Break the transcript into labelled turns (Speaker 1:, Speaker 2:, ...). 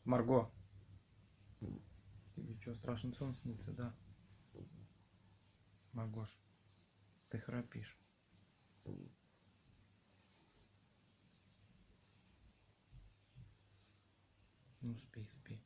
Speaker 1: Марго, тебе что, страшный сон снится, да? Маргош, ты храпишь. Ну спи, спи.